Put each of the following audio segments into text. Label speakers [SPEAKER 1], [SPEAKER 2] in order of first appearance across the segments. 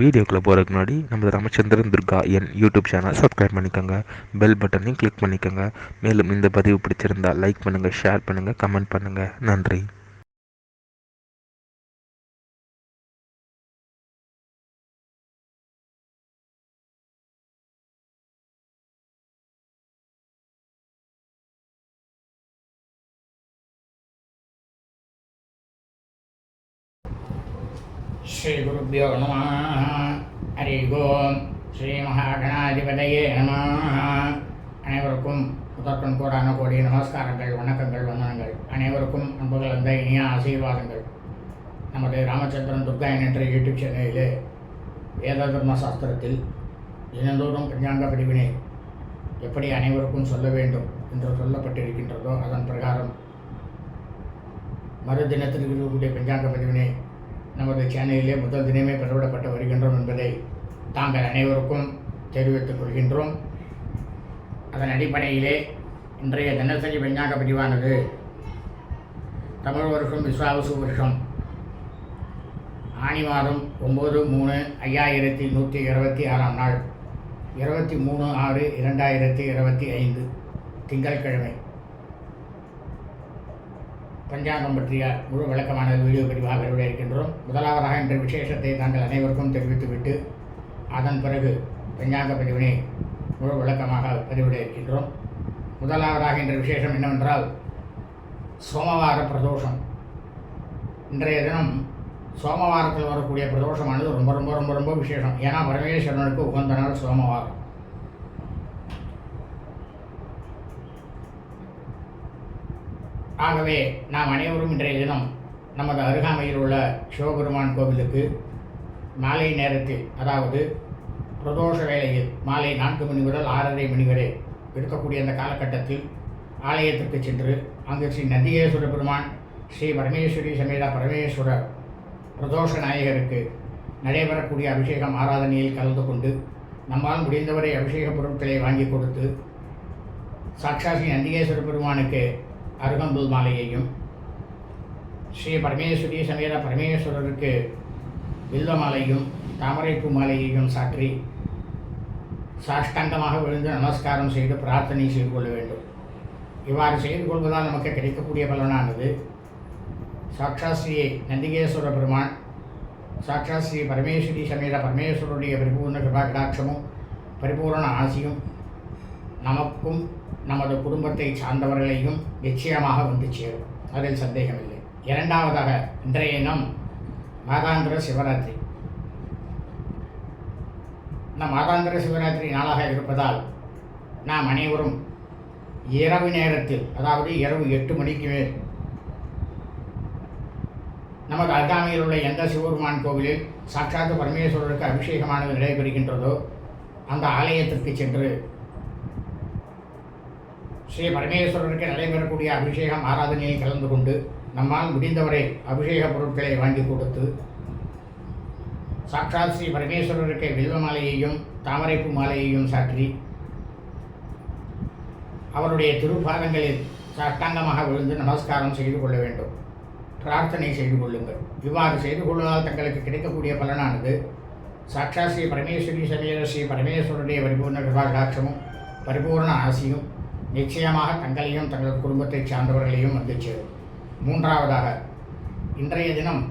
[SPEAKER 1] வீடியோக்குள்ளே போகிறதுக்கு முன்னாடி நம்ம Ramachandran Durga YouTube channel subscribe பண்ணிக்கோங்க, பெல் பட்டனையும் கிளிக் பண்ணிக்கோங்க. மேலும் இந்த பதிவு பிடிச்சிருந்தால் லைக் பண்ணுங்கள், ஷேர் பண்ணுங்கள், கமெண்ட் பண்ணுங்கள். நன்றி.
[SPEAKER 2] ஸ்ரீ குருப்யோ நம. ஹரி ஓம். ஸ்ரீ மகாகணாதிபதியே நம. அனைவருக்கும் முதற்கண் கோடான கோடி நமஸ்காரங்கள், வணக்கங்கள், வந்தனங்கள். அனைவருக்கும் அன்புகள் அந்த இனிய ஆசீர்வாதங்கள். நமது ராமச்சந்திரன் துர்கா என்ற யூடியூப் சேனலிலே வேத தர்ம சாஸ்திரத்தில் தினந்தோறும் பஞ்சாங்க பிரிவினை எப்படி அனைவருக்கும் சொல்ல வேண்டும் என்று சொல்லப்பட்டிருக்கின்றதோ அதன் பிரகாரம் மறுதினத்தில் இருக்கக்கூடிய பஞ்சாங்க பதிவினை நமது சேனலிலே முதல் தினமே பதிவிடப்பட்டு வருகின்றோம் என்பதை தாங்கள் அனைவருக்கும் தெரிவித்துக் கொள்கின்றோம். அதன் அடிப்படையிலே இன்றைய தினசரி பஞ்சாங்க பதிவானது தமிழ் வருஷம் விஸ்வாவசு வருஷம் ஆனி மாதம் 9/3/5126 நாள் 23/6/2025 திங்கட்கிழமை பஞ்சாங்கம் பற்றிய முழு விளக்கமான வீடியோ பதிவாக வெளியிட இருக்கின்றோம். முதலாவதாக என்ற விசேஷத்தை தாங்கள் அனைவருக்கும் தெரிவித்துவிட்டு அதன் பிறகு பஞ்சாங்க பதிவினை முழு விளக்கமாக பதிவிட இருக்கின்றோம். முதலாவதாக என்ற விசேஷம் என்னவென்றால் சோமவார பிரதோஷம். இன்றைய தினம் சோமவாரத்தில் வரக்கூடிய பிரதோஷமானது ரொம்ப ரொம்ப ரொம்ப ரொம்ப விசேஷம். ஏன்னா பரமேஸ்வரனுக்கு உகந்த நாள் சோமவாரம். ஆகவே நாம் அனைவரும் இன்றைய தினம் நமது அருகாமையில் உள்ள சிவபெருமான் கோவிலுக்கு மாலை நேரத்தில், அதாவது பிரதோஷ வேளையில் மாலை 4 மணி முதல் 6:30 மணி வரை இருக்கக்கூடிய அந்த காலகட்டத்தில் ஆலயத்திற்கு சென்று அங்கு ஸ்ரீ நந்திகேஸ்வர பெருமான், ஸ்ரீ பரமேஸ்வரி சமேத பரமேஸ்வரர் பிரதோஷ நாயகருக்கு நடைபெறக்கூடிய அபிஷேகம் ஆராதனையில் கலந்து கொண்டு நம்மால் முடிந்தவரை அபிஷேக பொருட்களை வாங்கி கொடுத்து சாட்சா ஸ்ரீ நந்திகேஸ்வர பெருமானுக்கு அருகம்புல் மாலையையும், ஸ்ரீ பரமேஸ்வரி சமேத பரமேஸ்வரருக்கு வில்வ மாலையும் தாமரைப்பூ மாலையையும் சாற்றி சாஷ்டாங்கமாக விழுந்து நமஸ்காரம் செய்து பிரார்த்தனை செய்து கொள்ள வேண்டும். இவ்வாறு செய்து கொள்வதால் நமக்கு கிடைக்கக்கூடிய பலனானது சாட்சா ஸ்ரீ நந்திகேஸ்வர பெருமான், சாட்சா ஸ்ரீ பரமேஸ்வரி சமேத பரமேஸ்வருடைய பரிபூர்ண கிருபா கடாட்சமும் பரிபூர்ண ஆசியும் நமக்கும் நமது குடும்பத்தை சார்ந்தவர்களையும் நிச்சயமாக வந்து சேரும். அதில் சந்தேகமில்லை. இரண்டாவதாக இன்றைய தினம் மாதாந்திர சிவராத்திரி. இந்த மாதாந்திர சிவராத்திரி நாளாக இருப்பதால் நாம் அனைவரும் இரவு நேரத்தில், அதாவது இரவு 8 மணிக்கு மேல் நமது அருகாமையில் உள்ள எந்த சிவபெருமான் கோவிலில் சாட்சாத்து பரமேஸ்வரருக்கு அபிஷேகமானது நடைபெறுகின்றதோ அந்த ஆலயத்திற்கு சென்று ஸ்ரீ பரமேஸ்வரருக்கு நடைபெறக்கூடிய அபிஷேகம் ஆராதனையில் கலந்து கொண்டு நம்மால் முடிந்தவரை அபிஷேக பொருட்களை வாங்கி கொடுத்து சாட்சாத் ஸ்ரீ பரமேஸ்வரருக்கு வில்வ மாலையையும் தாமரைப்பூ மாலையையும் சாற்றி அவருடைய திருப்பாதங்களில் சாஷ்டாங்கமாக விழுந்து நமஸ்காரம் செய்து கொள்ள வேண்டும். பிரார்த்தனை செய்து கொள்ளுங்கள். இவ்வாறு செய்து கொள்வதால் தங்களுக்கு கிடைக்கக்கூடிய பலனானது சாட்சா ஸ்ரீ பரமேஸ்வரி சமேத ஸ்ரீ பரமேஸ்வருடைய பரிபூர்ண கிருபா கடாட்சமும் பரிபூர்ண ஆசியும் நிச்சயமாக தங்களையும் தங்களது குடும்பத்தை சார்ந்தவர்களையும் வந்து சேரும். மூன்றாவதாக இன்றைய தினம்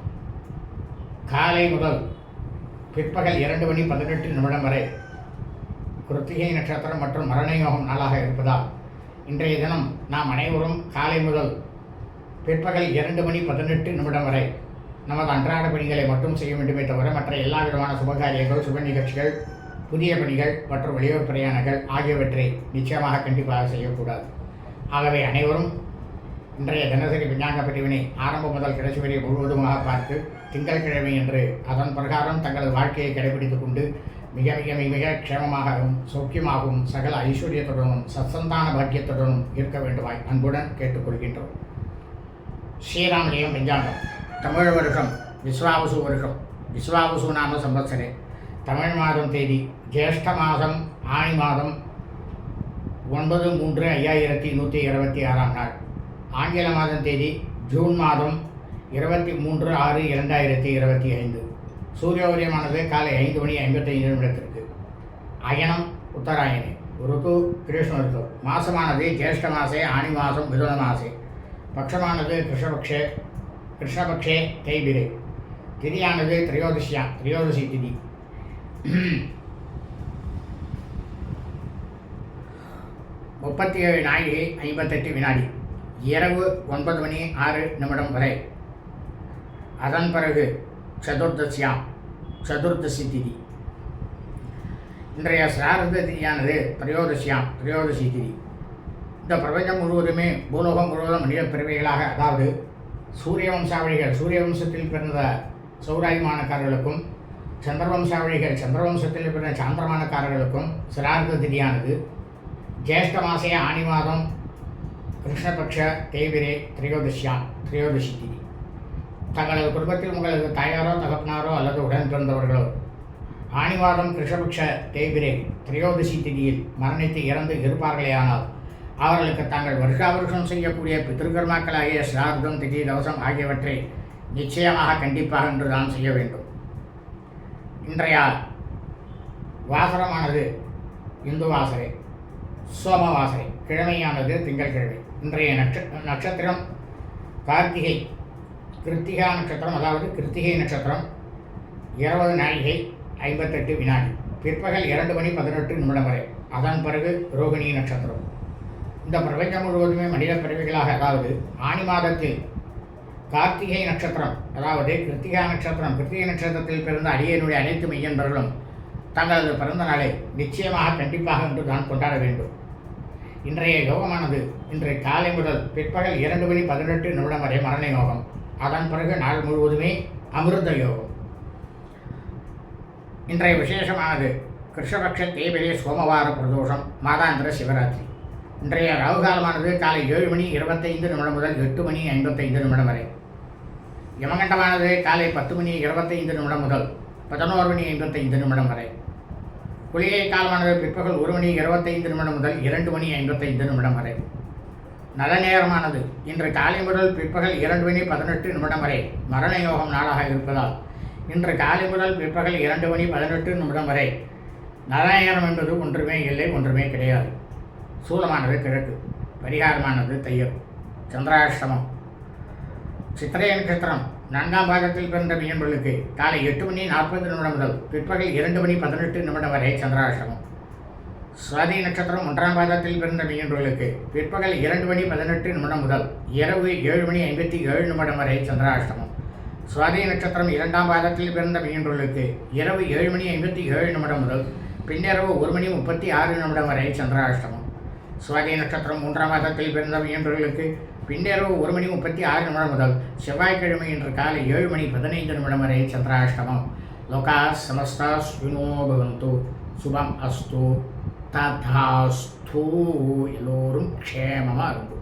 [SPEAKER 2] காலை முதல் பிற்பகல் 2:18 வரை கிருத்திகை நட்சத்திரம் மற்றும் மரண யோகம் நாளாக இருப்பதால் இன்றைய தினம் நாம் அனைவரும் காலை முதல் பிற்பகல் 2:18 வரை நமது அன்றாட பணிகளை மட்டும் செய்ய வேண்டுமே தவிர மற்ற எல்லா விதமான சுபகாரியங்கள், சுப நிகழ்ச்சிகள், புதிய பணிகள் மற்றும் வெளியூர் பிரயாணங்கள் ஆகியவற்றை நிச்சயமாக கண்டிப்பாக செய்யக்கூடாது. ஆகவே அனைவரும் இன்றைய தினசரி பஞ்சாங்க பிரிவினை ஆரம்பம் முதல் கடைசி வரை முழுவதுமாக பார்த்து திங்கட்கிழமை என்று அதன் பிரகாரம் தங்களது வாழ்க்கையை கடைபிடித்துக் கொண்டு மிக மிக மிக மிக க்ஷேமமாகவும் சௌக்கியமாகவும் சகல ஐஸ்வர்யத்துடனும் சத்சந்தான பாக்கியத்துடனும் இருக்க வேண்டுமாய் அன்புடன் கேட்டுக்கொள்கின்றோம். ஸ்ரீராமலியம் பஞ்சாங்கம். தமிழ் வருஷம் விஸ்வாவசு வருஷம். விஸ்வாவசு நாம சம்பத்சரே. தமிழ் மாதம் தேதி ஜேஷ்ட மாதம் ஆனி மாதம் 9/3/5126 நாள். ஆங்கில மாதம் தேதி ஜூன் மாதம் 23/6/2025. சூரிய உதயமானது காலை 5:55 அயனம் உத்தராயணி. ருத்து கிருஷ்ண ருத்து. மாசமானது ஜேஷ்ட மாசே ஆனி மாதம் மிதுன மாசே. பட்சமானது கிருஷ்ணபக்ஷே தைபிரே. திதியானது திரையோதசி திதி. 37 நாழிகை 58 வினாடி. இரவு 9:06 வரை. அதன் பிறகு சதுர்தசி திதி. இன்றைய சிரார்த்த திதியானது திரையோதசி திதி. இந்த பிரபஞ்சம் முழுவதுமே பூலோகம் முழுவதும் மனித பிறவைகளாக, அதாவது சூரிய வம்சத்தில் பிறந்த சௌராயமானக்காரர்களுக்கும் சந்திரவம்சாவளிகள் பிறந்த சாந்திரமானக்காரர்களுக்கும் சிரார்த்த திதியானது ஜேஷ்ட மாசே ஆனி மாதம் கிருஷ்ணபக்ஷ தேய்பிரே திரையோதசி திதி. தங்களது குடும்பத்தில் உங்களது தாயாரோ தகப்பனாரோ அல்லது உடன் பிறந்தவர்களோ ஆனி மாதம் கிருஷ்ணபக்ஷ தேய்பிரே திரையோதசி திதியில் மரணித்து இறந்து இருப்பார்களேயானால் அவர்களுக்கு தாங்கள் வருஷாவருஷம் செய்யக்கூடிய பித்ருகர்மாக்களாகிய சிரார்த்தம் திதி தவசம் ஆகியவற்றை நிச்சயமாக கண்டிப்பாக என்று தான் செய்ய வேண்டும். இன்றைய வாசரமானது இந்து வாசரை, சோமவாசரை. கிழமையானது திங்கட்கிழமை. இன்றைய நட்சத்திரம் கார்த்திகை, கிருத்திகா நட்சத்திரம், அதாவது கிருத்திகை நட்சத்திரம். 20 நாழிகை 58 வினாடி. பிற்பகல் 2:18 வரை. அதன் பிறகு ரோகிணி நட்சத்திரம். இந்த பிரபஞ்சம் முழுவதுமே மனித பிறவிகளாக, அதாவது ஆனி மாதத்தில் கார்த்திகை நட்சத்திரம், அதாவது கிருத்திகா நட்சத்திரம், கிருத்திகை நட்சத்திரத்தில் பிறந்த அடியனுடைய அனைத்து மெய்யன்பர்களும் தங்களது பிறந்த நாளை நிச்சயமாக கண்டிப்பாக என்று தான் கொண்டாட வேண்டும். இன்றைய யோகமானது இன்றைய காலை முதல் பிற்பகல் 2:18 வரை மரண யோகம். அதன் பிறகு நாள் முழுவதுமே அமிர்த யோகம். இன்றைய விசேஷமானது கிருஷ்ணபக்ஷ தேய்பிரே சோமவார பிரதோஷம், மாதாந்திர சிவராத்திரி. இன்றைய ராகுகாலமானது காலை 7:25 முதல் 8:55 வரை. யமகண்டமானது காலை 10:25 முதல் 11:55 வரை. குளிகை காலமானது பிற்பகல் 1:25 முதல் 2:55 வரை. நல்ல நேரமானது இன்று காலை முதல் பிற்பகல் 2:18 வரை மரண யோகம் நாளாக இருப்பதால் இன்று காலை முதல் பிற்பகல் 2:18 வரை நல்ல நேரம் என்பது ஒன்றுமே இல்லை, ஒன்றுமே கிடையாது. சூலமானது கிழக்கு. பரிகாரமானது தையல். சந்திராஷ்டமம். சித்திரை நட்சத்திரம் 4ஆம் பாதத்தில் பிறந்த மீனவர்களுக்கு காலை 8:40 முதல் பிற்பகல் 2:18 வரை சந்திராஷ்டமம். சுவாதி நட்சத்திரம் 1ஆம் பாதத்தில் பிறந்த மீனவர்களுக்கு பிற்பகல் 2:18 முதல் இரவு 7:57 வரை சந்திராஷ்டமம். சுவாதி நட்சத்திரம் 2ஆம் பாதத்தில் பிறந்த மீனவர்களுக்கு இரவு 7:57 முதல் பின்னிரவு 1:36 வரை சந்திராஷ்டமம். சுவாதி நட்சத்திரம் 3ஆம் பாதத்தில் பிறந்த மீனவர்களுக்கு பின்னிரவு 1:36 முதல் செவ்வாய்க்கிழமை இன்று காலை 7:15 வரை சந்திராஷ்டமம். லோகா சமஸ்தா சுகினோ பவந்து. சுபம் அஸ்து. ததாஸ்து. எல்லோரும் க்ஷேமமாக இருக்கும்.